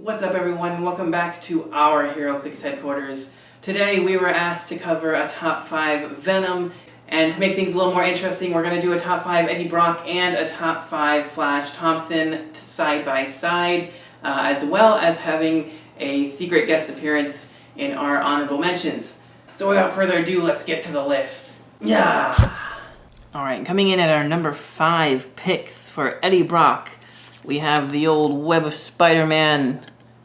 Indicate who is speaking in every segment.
Speaker 1: What's up everyone, welcome back to our Heroclix headquarters. Today we were asked to cover a top 5 Venom, and to make things a little more interesting we're going to do a top 5 Eddie Brock and a top 5 Flash Thompson side by side, as well as having a secret guest appearance in our honorable mentions. So without further ado, let's get to the list. Yeah! Alright, coming in at our number 5 picks for Eddie Brock, we have the old Web of Spider-Man,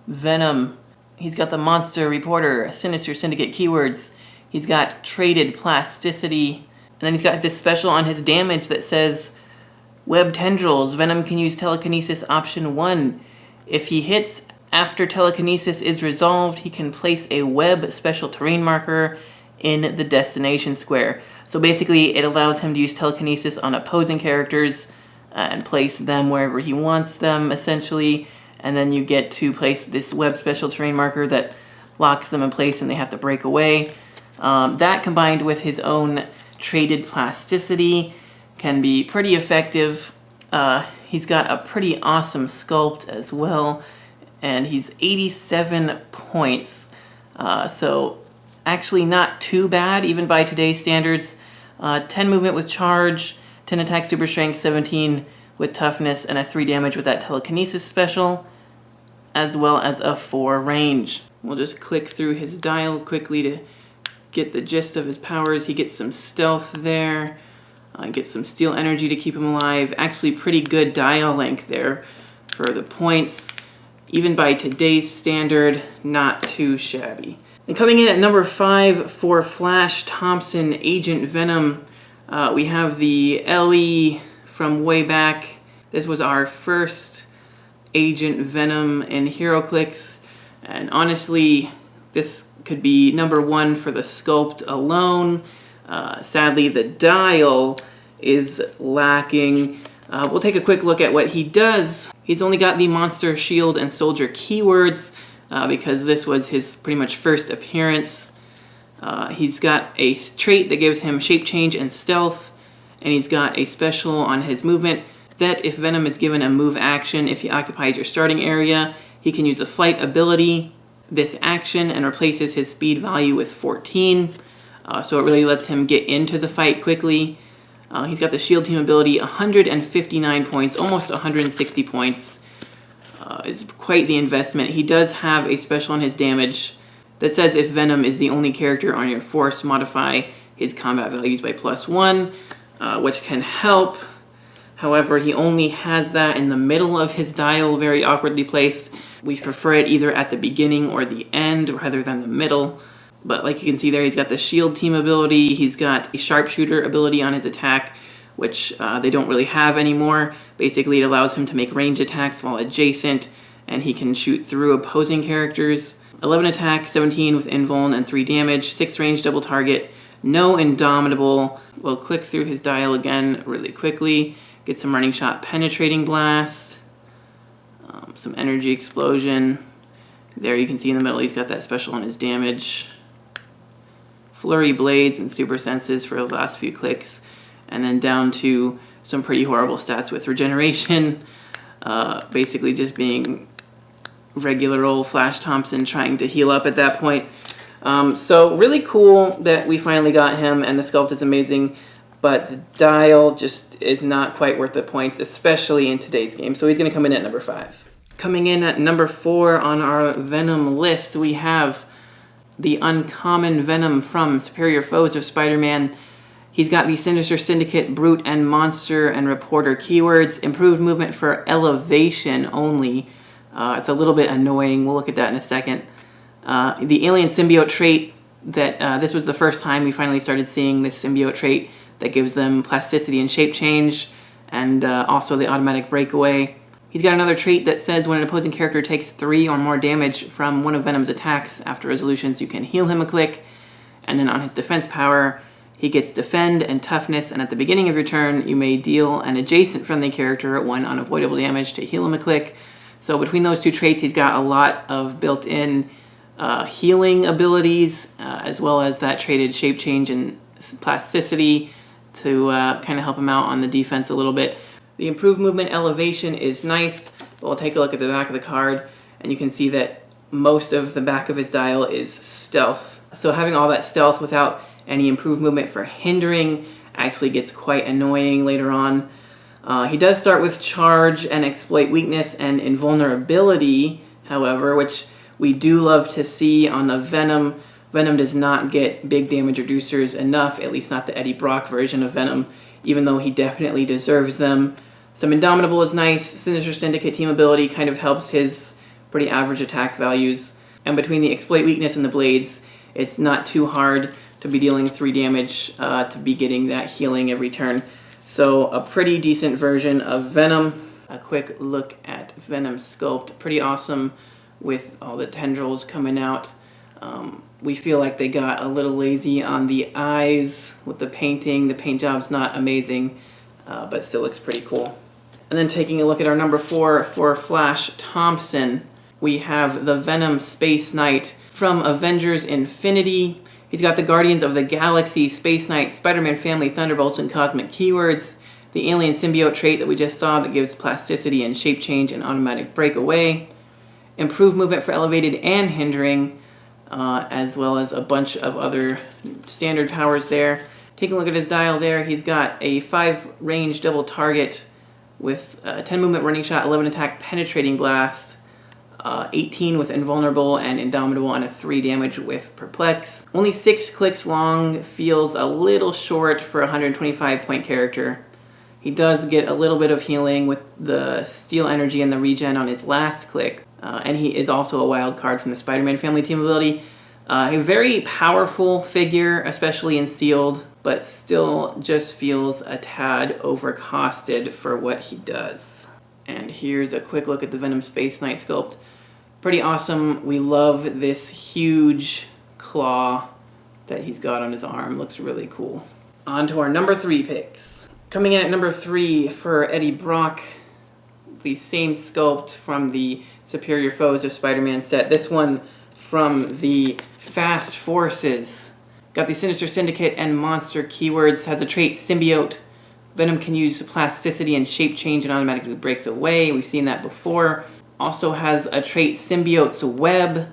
Speaker 1: Venom. He's got the Monster Reporter, Sinister Syndicate keywords. He's got Traded Plasticity. And then he's got this special on his damage that says, Web Tendrils, Venom can use Telekinesis option 1. If he hits after Telekinesis is resolved, he can place a Web special terrain marker in the destination square. So basically it allows him to use Telekinesis on opposing characters and place them wherever he wants them, essentially. And then you get to place this Web special terrain marker that locks them in place and they have to break away. That combined with his own Traded Plasticity can be pretty effective. He's got a pretty awesome sculpt as well, and he's 87 points. So actually not too bad, even by today's standards. 10 movement with charge, 10 attack super strength, 17 with toughness, and a 3 damage with that telekinesis special, as well as a 4 range. We'll just click through his dial quickly to get the gist of his powers. He gets some stealth there, gets some steel energy to keep him alive. Actually pretty good dial length there for the points. Even by today's standard, not too shabby. And coming in at number 5 for Flash Thompson, Agent Venom, we have the LE from way back. This was our first Agent Venom in Heroclix, and honestly, this could be number 1 for the sculpt alone. Sadly, the dial is lacking. We'll take a quick look at what he does. He's only got the Monster, Shield, and Soldier keywords because this was his pretty much first appearance. He's got a trait that gives him shape change and stealth, and he's got a special on his movement that if Venom is given a move action, if he occupies your starting area, he can use a flight ability this action and replaces his speed value with 14. So it really lets him get into the fight quickly. He's got the shield team ability, 159 points, almost 160 points. It's quite the investment. He does have a special on his damage that says if Venom is the only character on your force, modify his combat values by +1, which can help. However, he only has that in the middle of his dial, very awkwardly placed. We prefer it either at the beginning or the end rather than the middle. But like you can see there, he's got the shield team ability, he's got the sharpshooter ability on his attack, which they don't really have anymore. Basically, it allows him to make range attacks while adjacent, and he can shoot through opposing characters. 11 attack, 17 with invuln, and 3 damage, 6 range double target, no indomitable. We'll click through his dial again really quickly. Get some running shot, penetrating blast, some energy explosion. There you can see in the middle he's got that special on his damage. Flurry blades and super senses for his last few clicks. And then down to some pretty horrible stats with regeneration. Basically just being regular old Flash Thompson trying to heal up at that point. So really cool that we finally got him, and the sculpt is amazing. But the dial just is not quite worth the points, especially in today's game. So he's going to come in at number 5. Coming in at number 4 on our Venom list, we have the uncommon Venom from Superior Foes of Spider-Man. He's got the Sinister Syndicate, Brute, and Monster, and Reporter keywords. Improved movement for elevation only. It's a little bit annoying. We'll look at that in a second. The Alien Symbiote trait, that this was the first time we finally started seeing this symbiote trait that gives them plasticity and shape change, and also the automatic breakaway. He's got another trait that says when an opposing character takes 3 or more damage from one of Venom's attacks after resolutions, you can heal him a click. And then on his defense power, he gets defend and toughness, and at the beginning of your turn, you may deal an adjacent friendly character 1 unavoidable damage to heal him a click. So between those 2 traits, he's got a lot of built-in healing abilities, as well as that traded shape change and plasticity to kind of help him out on the defense a little bit. The improved movement elevation is nice, but we'll take a look at the back of the card. and you can see that most of the back of his dial is stealth. So having all that stealth without any improved movement for hindering actually gets quite annoying later on. He does start with charge and exploit weakness and invulnerability, however, which we do love to see on a Venom. Venom does not get big damage reducers enough, at least not the Eddie Brock version of Venom, even though he definitely deserves them. Some Indomitable is nice. Sinister Syndicate team ability kind of helps his pretty average attack values. And between the exploit weakness and the blades, it's not too hard to be dealing 3 damage to be getting that healing every turn. So a pretty decent version of Venom. A quick look at Venom sculpt. Pretty awesome with all the tendrils coming out. We feel like they got a little lazy on the eyes with the painting. The paint job's not amazing, but still looks pretty cool. And then taking a look at our number 4 for Flash Thompson, we have the Venom Space Knight from Avengers Infinity. He's got the Guardians of the Galaxy, Space Knight, Spider-Man Family, Thunderbolts, and Cosmic Keywords. The Alien Symbiote trait that we just saw that gives plasticity and shape change and automatic breakaway. Improved movement for elevated and hindering, as well as a bunch of other standard powers there. Taking a look at his dial there, he's got a 5 range double target with 10 movement running shot, 11 attack penetrating blast, 18 with invulnerable and indomitable, and a 3 damage with perplex. Only 6 clicks long, feels a little short for a 125 point character. He does get a little bit of healing with the steel energy and the regen on his last click. And he is also a wild card from the Spider-Man Family team ability. A very powerful figure, especially in sealed, but still just feels a tad overcosted for what he does. And here's a quick look at the Venom Space Knight sculpt. Pretty awesome. We love this huge claw that he's got on his arm. Looks really cool. On to our number 3 picks. Coming in at number 3 for Eddie Brock, the same sculpt from the Superior Foes of Spider-Man set. This one from the Fast Forces. Got the Sinister Syndicate and Monster keywords. Has a trait Symbiote. Venom can use plasticity and shape change and automatically breaks away. We've seen that before. Also has a trait Symbiote's Web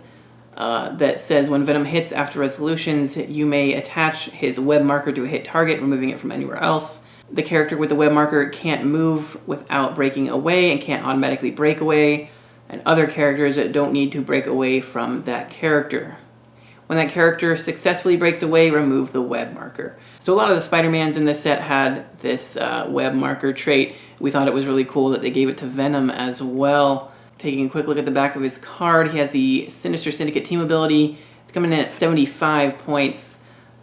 Speaker 1: that says when Venom hits after resolutions, you may attach his web marker to a hit target, removing it from anywhere else. The character with the web marker can't move without breaking away and can't automatically break away, and other characters that don't need to break away from that character. When that character successfully breaks away, remove the web marker. So a lot of the Spider-Mans in this set had this web marker trait. We thought it was really cool that they gave it to Venom as well. Taking a quick look at the back of his card, he has the Sinister Syndicate team ability. It's coming in at 75 points.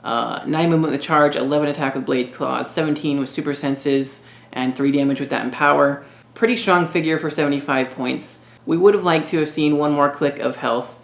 Speaker 1: 9 movement with charge, 11 attack with Blade Claws, 17 with super senses, and 3 damage with that empower. Pretty strong figure for 75 points. We would have liked to have seen 1 more click of health,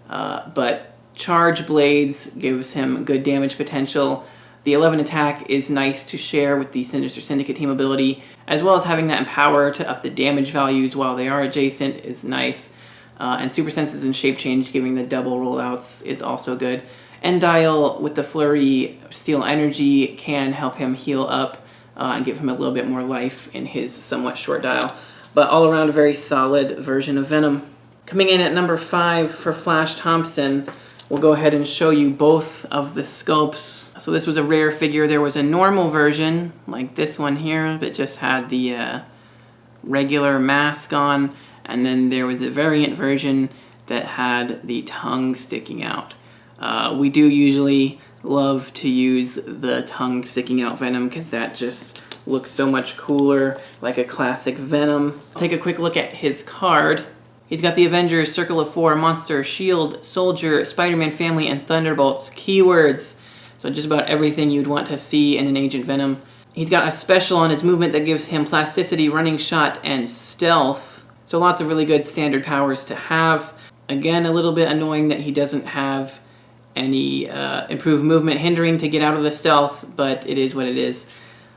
Speaker 1: but charge blades gives him good damage potential. The 11 attack is nice to share with the Sinister Syndicate team ability, as well as having that empower to up the damage values while they are adjacent is nice. And super senses and shape change, giving the double rollouts, is also good. End dial with the flurry steel energy can help him heal up and give him a little bit more life in his somewhat short dial. But all around a very solid version of Venom. Coming in at number 5 for Flash Thompson, we'll go ahead and show you both of the sculpts. So this was a rare figure. There was a normal version, like this one here, that just had the regular mask on, and then there was a variant version that had the tongue sticking out. We do usually love to use the tongue sticking out Venom because that just looks so much cooler, like a classic Venom. Take a quick look at his card. He's got the Avengers, Circle of 4, Monster, Shield, Soldier, Spider-Man Family, and Thunderbolts keywords. So just about everything you'd want to see in an Agent Venom. He's got a special on his movement that gives him plasticity, running shot, and stealth. So lots of really good standard powers to have. Again, a little bit annoying that he doesn't have any improved movement hindering to get out of the stealth, but it is what it is.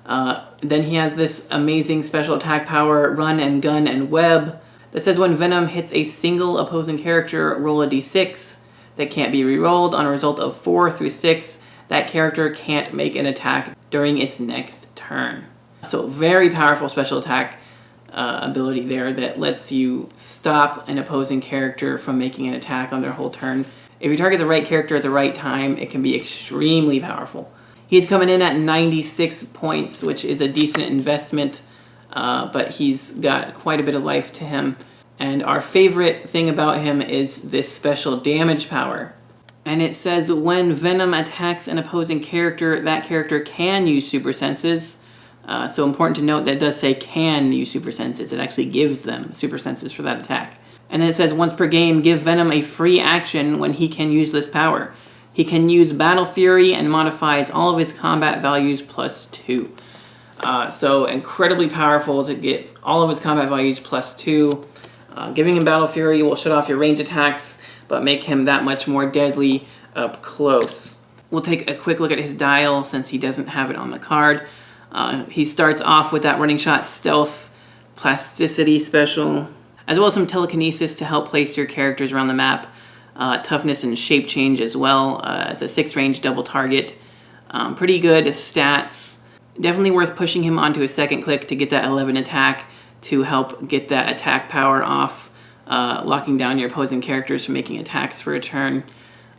Speaker 1: Then he has this amazing special attack power, Run and Gun and Web, that says when Venom hits a single opposing character, roll a d6 that can't be re-rolled. On a result of 4 through 6, that character can't make an attack during its next turn. So very powerful special attack. ability there that lets you stop an opposing character from making an attack on their whole turn. If you target the right character at the right time, it can be extremely powerful. He's coming in at 96 points, which is a decent investment, but he's got quite a bit of life to him. And our favorite thing about him is this special damage power. And it says when Venom attacks an opposing character, that character can use super senses. So important to note that it does say can use super senses. It actually gives them super senses for that attack. And then it says once per game, give Venom a free action when he can use this power. He can use Battle Fury and modifies all of his combat values +2. So incredibly powerful to get all of his combat values +2. Giving him Battle Fury will shut off your range attacks, but make him that much more deadly up close. We'll take a quick look at his dial since he doesn't have it on the card. He starts off with that running shot stealth, plasticity special, as well as some telekinesis to help place your characters around the map, toughness and shape change as well as a 6 range double target. Pretty good stats. Definitely worth pushing him onto a second click to get that 11 attack to help get that attack power off, locking down your opposing characters from making attacks for a turn.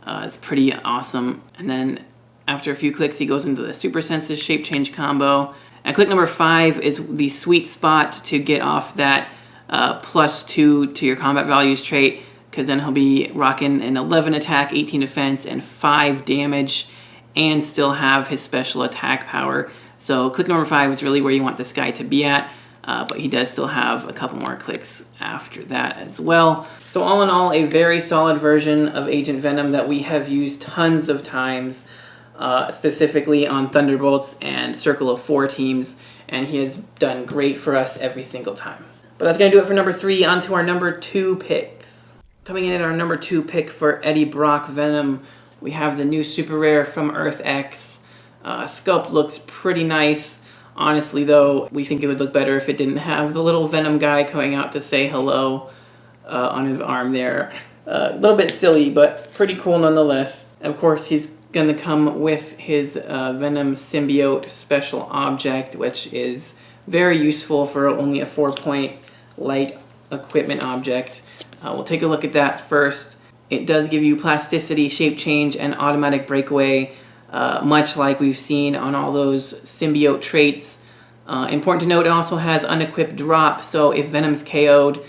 Speaker 1: It's pretty awesome. And then after a few clicks, he goes into the Super Senses Shape Change combo. And click number 5 is the sweet spot to get off that +2 to your combat values trait, because then he'll be rocking an 11 attack, 18 defense, and 5 damage, and still have his special attack power. So click number 5 is really where you want this guy to be at, but he does still have a couple more clicks after that as well. So all in all, a very solid version of Agent Venom that we have used tons of times, specifically on Thunderbolts and Circle of 4 teams, and he has done great for us every single time. But that's going to do it for number 3. On to our number 2 picks. Coming in at our number 2 pick for Eddie Brock Venom, we have the new super rare from Earth X. Sculpt looks pretty nice. Honestly, though, we think it would look better if it didn't have the little Venom guy coming out to say hello on his arm there. A little bit silly, but pretty cool nonetheless. Of course, he's going to come with his Venom symbiote special object, which is very useful for only a 4-point light equipment object. We'll take a look at that first. It does give you plasticity, shape change, and automatic breakaway, much like we've seen on all those symbiote traits. Important to note, it also has unequipped drop, so if Venom's KO'd,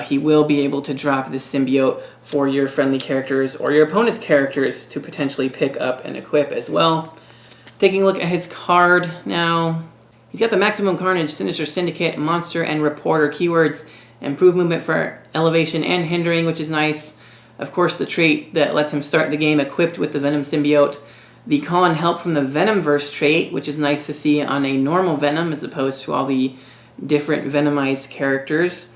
Speaker 1: he will be able to drop this symbiote for your friendly characters or your opponent's characters to potentially pick up and equip as well. Taking a look at his card now. He's got the Maximum Carnage, Sinister Syndicate, Monster, and Reporter keywords. Improved movement for elevation and hindering, which is nice. Of course, the trait that lets him start the game equipped with the Venom symbiote. The call and help from the Venomverse trait, which is nice to see on a normal Venom as opposed to all the different Venomized characters.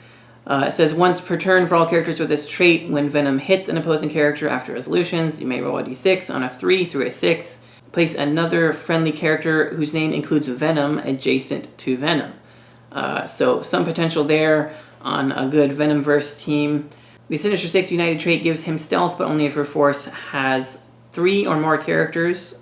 Speaker 1: It says once per turn for all characters with this trait, when Venom hits an opposing character after resolutions, you may roll a d6 on a 3 through a 6. Place another friendly character whose name includes Venom adjacent to Venom. So some potential there on a good Venomverse team. The Sinister 6 United trait gives him stealth, but only if your force has 3 or more characters.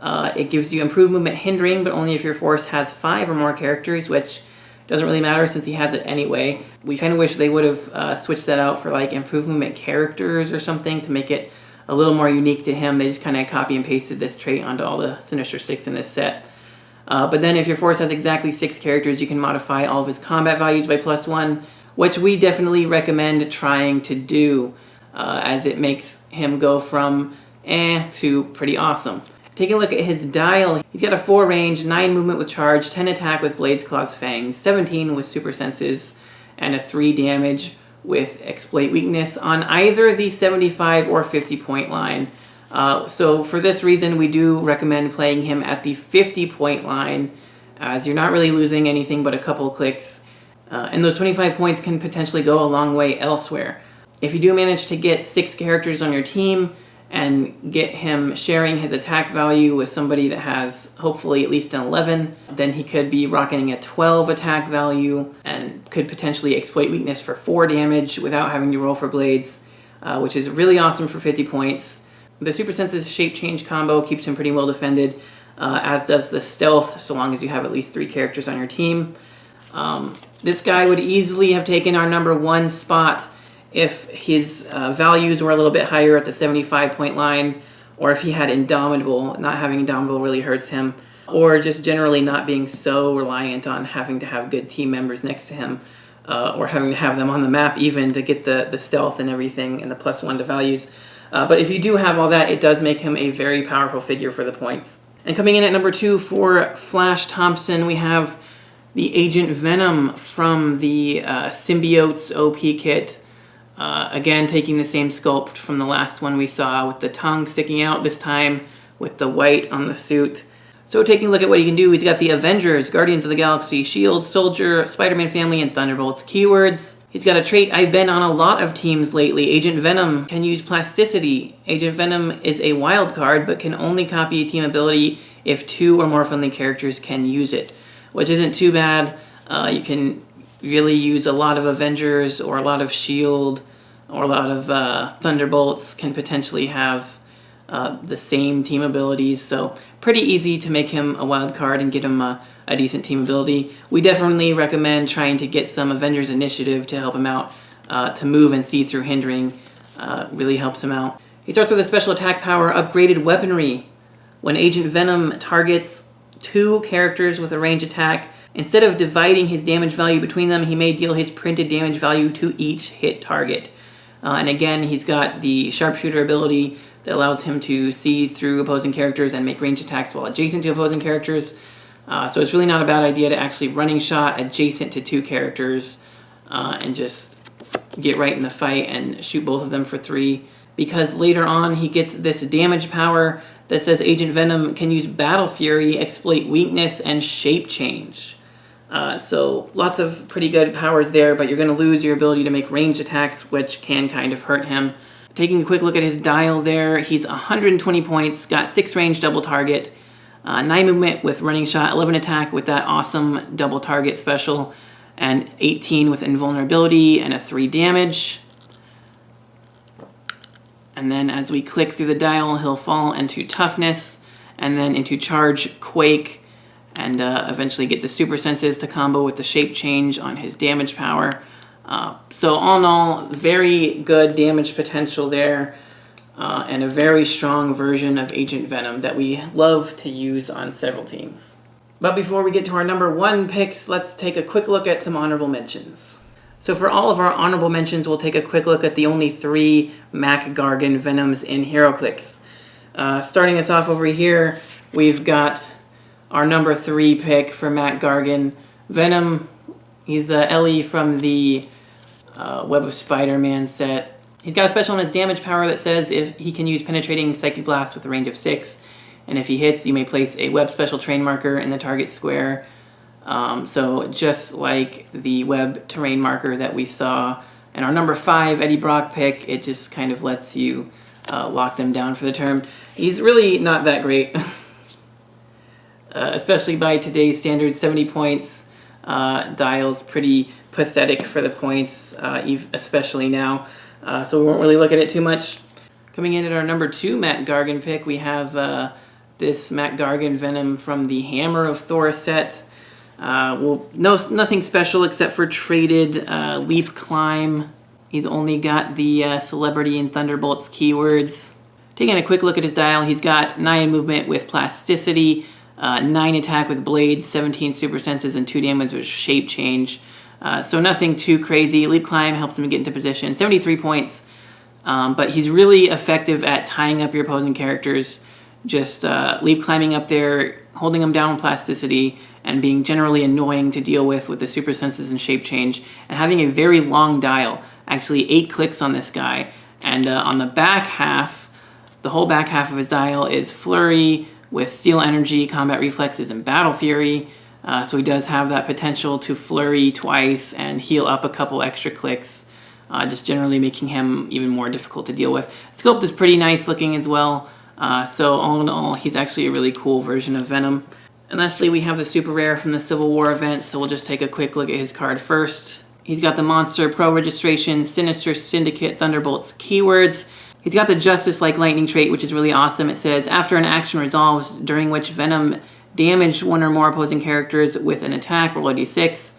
Speaker 1: It gives you improved movement hindering, but only if your force has 5 or more characters, which doesn't really matter since he has it anyway. We kind of wish they would have switched that out for like improved movement characters or something to make it a little more unique to him. They just kind of copy and pasted this trait onto all the Sinister 6 in this set. But then if your force has exactly 6 characters, you can modify all of his combat values by +1, which we definitely recommend trying to do, as it makes him go from to pretty awesome. Taking a look at his dial, he's got a 4 range, 9 movement with charge, 10 attack with blades, claws, fangs, 17 with super senses, and a 3 damage with exploit weakness on either the 75 or 50 point line. So for this reason, we do recommend playing him at the 50 point line, as you're not really losing anything but a couple clicks. And those 25 points can potentially go a long way elsewhere. If you do manage to get 6 characters on your team and get him sharing his attack value with somebody that has hopefully at least an 11, then he could be rocketing a 12 attack value and could potentially exploit weakness for 4 damage without having to roll for blades, which is really awesome for 50 points. The Super Senses Shape Change combo keeps him pretty well defended, as does the Stealth, so long as you have at least 3 characters on your team. This guy would easily have taken our number 1 spot if his values were a little bit higher at the 75 point line, or if he had Indomitable. Not having Indomitable really hurts him, or just generally not being so reliant on having to have good team members next to him, or having to have them on the map even to get the stealth and everything and the +1 to values. But if you do have all that, it does make him a very powerful figure for the points. And coming in at number 2 for Flash Thompson, we have the Agent Venom from the Symbiotes OP kit. Again, taking the same sculpt from the last one we saw, with the tongue sticking out, this time with the white on the suit. So taking a look at what he can do, he's got the Avengers, Guardians of the Galaxy, Shield, Soldier, Spider-Man Family, and Thunderbolts keywords. He's got a trait, I've been on a lot of teams lately. Agent Venom can use plasticity. Agent Venom is a wild card, but can only copy a team ability if 2 or more friendly characters can use it, which isn't too bad. You can really use a lot of Avengers or a lot of Shield or a lot of Thunderbolts can potentially have the same team abilities, so pretty easy to make him a wild card and get him a decent team ability. We definitely recommend trying to get some Avengers initiative to help him out, to move and see through hindering. Really helps him out. He starts with a special attack power, upgraded weaponry. When Agent Venom targets 2 characters with a range attack, instead of dividing his damage value between them, he may deal his printed damage value to each hit target. And again, he's got the sharpshooter ability that allows him to see through opposing characters and make range attacks while adjacent to opposing characters. So it's really not a bad idea to actually running shot adjacent to 2 characters and just get right in the fight and shoot both of them for 3. Because later on he gets this damage power that says Agent Venom can use Battle Fury, exploit weakness, and shape change. So lots of pretty good powers there, but you're going to lose your ability to make ranged attacks, which can kind of hurt him. Taking a quick look at his dial there, he's 120 points, got 6 range double target, 9 movement with running shot, 11 attack with that awesome double target special, and 18 with invulnerability and a 3 damage. And then as we click through the dial, he'll fall into toughness, and then into charge, quake, and eventually get the super senses to combo with the shape change on his damage power. So all in all, very good damage potential there, and a very strong version of Agent Venom that we love to use on several teams. But before we get to our number 1 picks, let's take a quick look at some honorable mentions. So for all of our honorable mentions, we'll take a quick look at the only 3 Mac Gargan Venoms in Heroclix. Starting us off over here, we've got our number 3 pick for Mac Gargan Venom. He's Ellie from the Web of Spider-Man set. He's got a special on his damage power that says if he can use penetrating Psychic Blast with a range of 6, and if he hits, you may place a web special terrain marker in the target square. So just like the web terrain marker that we saw in our number 5 Eddie Brock pick, it just kind of lets you lock them down for the turn. He's really not that great, especially by today's standards. 70 points, dial's pretty pathetic for the points, especially now. So we won't really look at it too much. Coming in at our number 2 Mac Gargan pick, we have this Mac Gargan Venom from the Hammer of Thor set. Nothing special except for traded Leap Climb. He's only got the Celebrity and Thunderbolts keywords. Taking a quick look at his dial, he's got 9 movement with Plasticity, 9 attack with Blades, 17 super senses, and 2 damage with Shape Change. So nothing too crazy. Leap Climb helps him get into position. 73 points, but he's really effective at tying up your opposing characters. Just leap climbing up there, holding them down with Plasticity, and being generally annoying to deal with the super senses and shape change, and having a very long dial, actually 8 clicks on this guy. And on the back half, the whole back half of his dial is Flurry with Steel Energy, Combat Reflexes, and Battle Fury. So he does have that potential to flurry twice and heal up a couple extra clicks, just generally making him even more difficult to deal with. Sculpt is pretty nice looking as well. So all in all, he's actually a really cool version of Venom. And lastly, we have the super rare from the Civil War event, so we'll just take a quick look at his card first. He's got the Monster Pro Registration, Sinister Syndicate, Thunderbolts keywords. He's got the Justice Like Lightning trait, which is really awesome. It says, after an action resolves during which Venom damaged 1 or more opposing characters with an attack, roll a d6.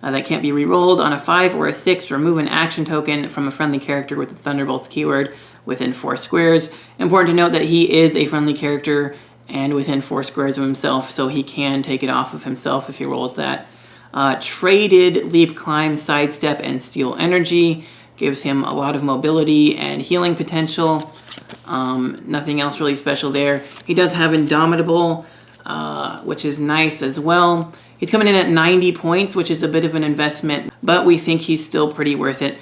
Speaker 1: that can't be re-rolled. On a 5 or a 6, remove an action token from a friendly character with the Thunderbolts keyword within 4 squares. Important to note that he is a friendly character and within 4 squares of himself, so he can take it off of himself if he rolls that. Traded Leap, Climb, Sidestep, and Steal Energy. Gives him a lot of mobility and healing potential. Nothing else really special there. He does have Indomitable, which is nice as well. He's coming in at 90 points, which is a bit of an investment, but we think he's still pretty worth it.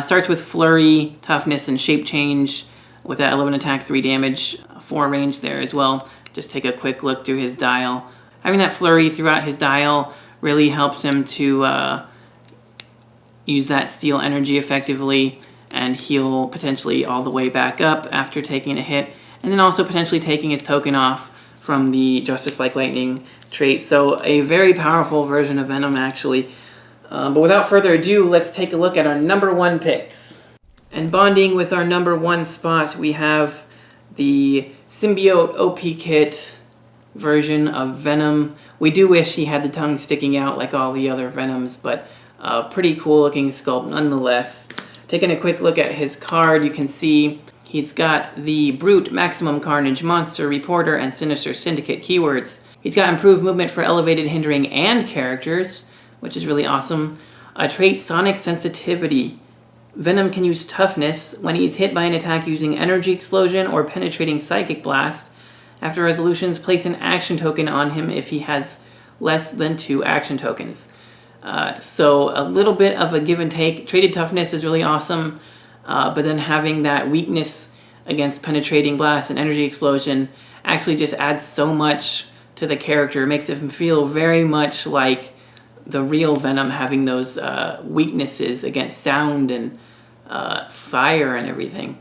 Speaker 1: Starts with Flurry, Toughness, and Shape Change with that 11 attack, 3 damage, 4 range there as well. Just take a quick look through his dial. Having that Flurry throughout his dial really helps him to use that Steal Energy effectively and heal potentially all the way back up after taking a hit, and then also potentially taking his token off from the Justice Like Lightning trait. So a very powerful version of Venom, actually. But without further ado, let's take a look at our number 1 picks. And bonding with our number 1 spot, we have the Symbiote OP Kit version of Venom. We do wish he had the tongue sticking out like all the other Venoms, but pretty cool looking sculpt nonetheless. Taking a quick look at his card, you can see he's got the Brute, Maximum Carnage, Monster, Reporter, and Sinister Syndicate keywords. He's got improved movement for elevated, hindering, and characters, which is really awesome. A trait, Sonic Sensitivity. Venom can use Toughness when he's hit by an attack using Energy Explosion or Penetrating Psychic Blast. After resolutions, place an action token on him if he has less than 2 action tokens. So a little bit of a give and take. Traded Toughness is really awesome, but then having that weakness against Penetrating Blast and Energy Explosion actually just adds so much to the character. It makes him feel very much like the real Venom, having those weaknesses against sound and fire and everything.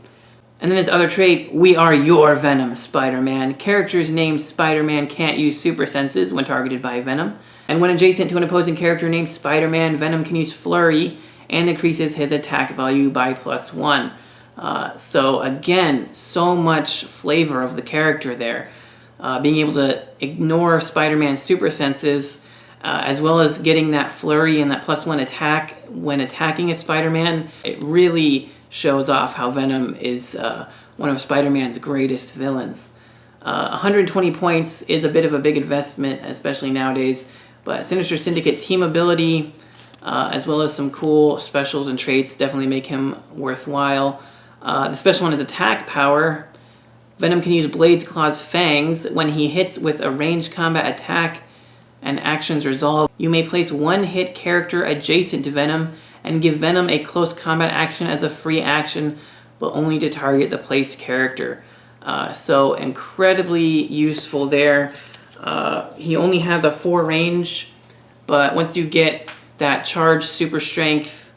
Speaker 1: And then his other trait, We Are Your Venom, Spider-Man. Characters named Spider-Man can't use super senses when targeted by Venom. And when adjacent to an opposing character named Spider-Man, Venom can use Flurry and increases his attack value by +1. So again, so much flavor of the character there. Being able to ignore Spider-Man's super senses, as well as getting that Flurry and that +1 attack when attacking a Spider-Man, it really shows off how Venom is one of Spider-Man's greatest villains. 120 points is a bit of a big investment, especially nowadays, but Sinister Syndicate team ability, as well as some cool specials and traits, definitely make him worthwhile. The special one is Attack Power. Venom can use Blades, Claws, Fangs. When he hits with a ranged combat attack and actions resolve, you may place one hit character adjacent to Venom and give Venom a close combat action as a free action, but only to target the placed character. So incredibly useful there. He only has a 4 range, but once you get that charged super strength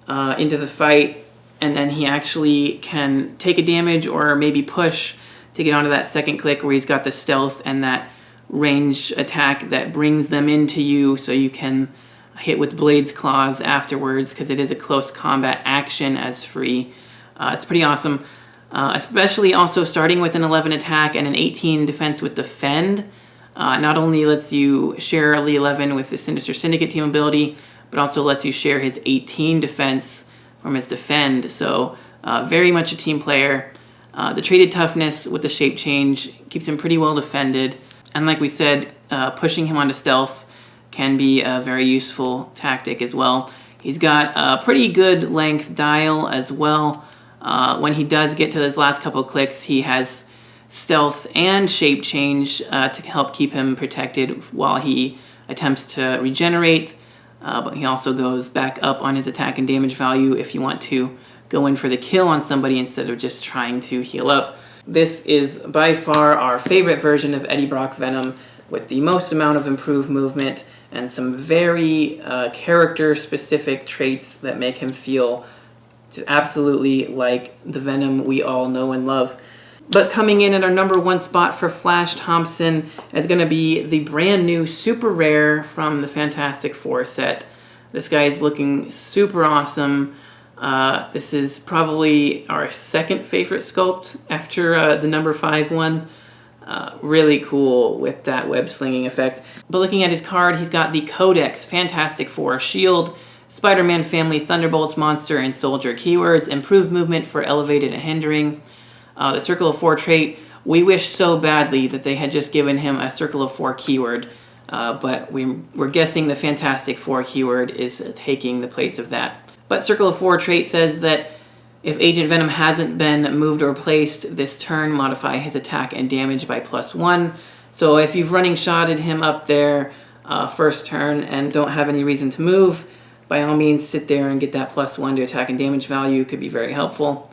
Speaker 1: into the fight, and then he actually can take a damage or maybe push to get onto that second click where he's got the stealth and that range attack that brings them into you, so you can hit with Blades Claws afterwards because it is a close combat action as free. It's pretty awesome, especially also starting with an 11 attack and an 18 defense with Defend. Not only lets you share the 11 with the Sinister Syndicate team ability, but also lets you share his 18 defense from his Defend. So very much a team player. The traded toughness with the shape change keeps him pretty well defended. And like we said, pushing him onto stealth can be a very useful tactic as well. He's got a pretty good length dial as well. When he does get to his last couple clicks, he has stealth and shape change to help keep him protected while he attempts to regenerate. But he also goes back up on his attack and damage value if you want to go in for the kill on somebody instead of just trying to heal up. This is by far our favorite version of Eddie Brock Venom, with the most amount of improved movement and some very character-specific traits that make him feel just absolutely like the Venom we all know and love. But coming in at our number 1 spot for Flash Thompson is going to be the brand new super rare from the Fantastic Four set. This guy is looking super awesome. This is probably our second favorite sculpt after the number 5 one. Really cool with that web slinging effect. But looking at his card, he's got the Codex, Fantastic Four, Shield, Spider-Man Family, Thunderbolts, Monster, and Soldier keywords, improved movement for elevated and hindering. The Circle of Four trait, we wish so badly that they had just given him a Circle of Four keyword, but we're guessing the Fantastic Four keyword is taking the place of that. But Circle of Four trait says that if Agent Venom hasn't been moved or placed this turn, modify his attack and damage by +1. So if you've running shotted him up there first turn and don't have any reason to move, by all means sit there and get that +1 to attack and damage value. Could be very helpful.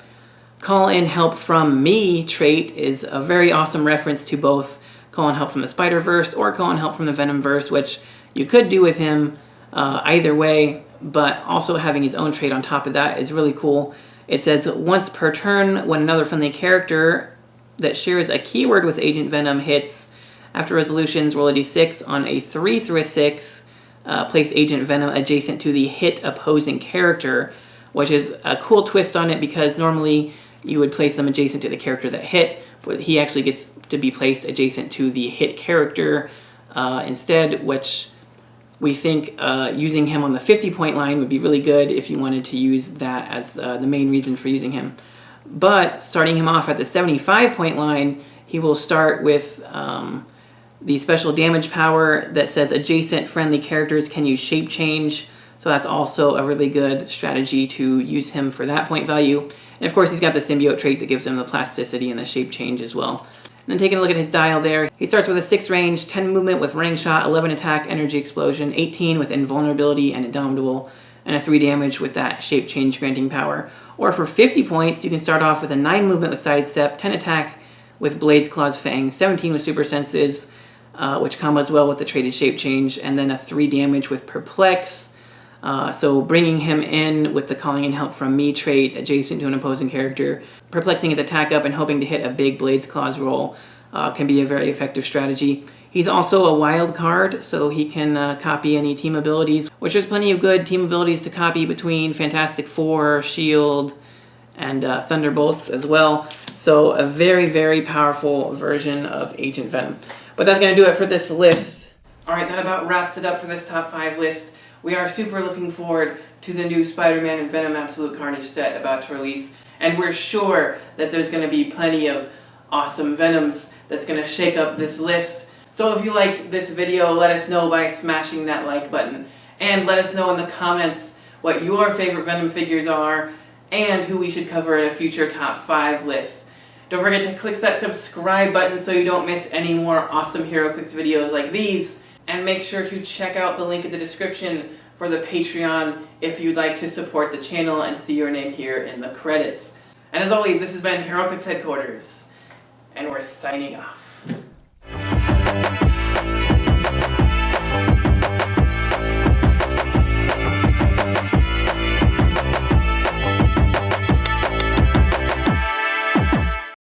Speaker 1: Call in help from me trait is a very awesome reference to both call in help from the Spider-Verse or call in help from the Venom-verse, which you could do with him either way, but also having his own trait on top of that is really cool. It says, once per turn, when another friendly character that shares a keyword with Agent Venom hits, after resolutions, roll a d6 on a 3 through a 6, place Agent Venom adjacent to the hit opposing character, which is a cool twist on it because normally you would place them adjacent to the character that hit, but he actually gets to be placed adjacent to the hit character instead, which we think using him on the 50-point line would be really good if you wanted to use that as the main reason for using him. But starting him off at the 75-point line, he will start with the special damage power that says adjacent friendly characters can use shape change. So that's also a really good strategy to use him for that point value. And of course, he's got the symbiote trait that gives him the plasticity and the shape change as well. And then taking a look at his dial there, he starts with a 6 range, 10 movement with running shot, 11 attack, energy explosion, 18 with invulnerability and indomitable, and a 3 damage with that shape change granting power. Or for 50 points, you can start off with a 9 movement with sidestep, 10 attack with blades, claws, fangs, 17 with super senses, which combos well with the traded shape change, and then a 3 damage with perplex. So bringing him in with the calling in help from me trait adjacent to an opposing character, perplexing his attack up and hoping to hit a big blades claws roll can be a very effective strategy. He's also a wild card, so he can copy any team abilities, which there's plenty of good team abilities to copy between Fantastic Four, Shield, and Thunderbolts as well. So a very, very powerful version of Agent Venom. But that's going to do it for this list. Alright, that about wraps it up for this top 5 list. We are super looking forward to the new Spider-Man and Venom Absolute Carnage set about to release, and we're sure that there's going to be plenty of awesome Venoms that's going to shake up this list. So if you liked this video, let us know by smashing that like button, and let us know in the comments what your favorite Venom figures are, and who we should cover in a future top 5 list. Don't forget to click that subscribe button so you don't miss any more awesome Heroclix videos like these. And make sure to check out the link in the description for the Patreon if you'd like to support the channel and see your name here in the credits. And as always, this has been Heroclix Headquarters, and we're signing off.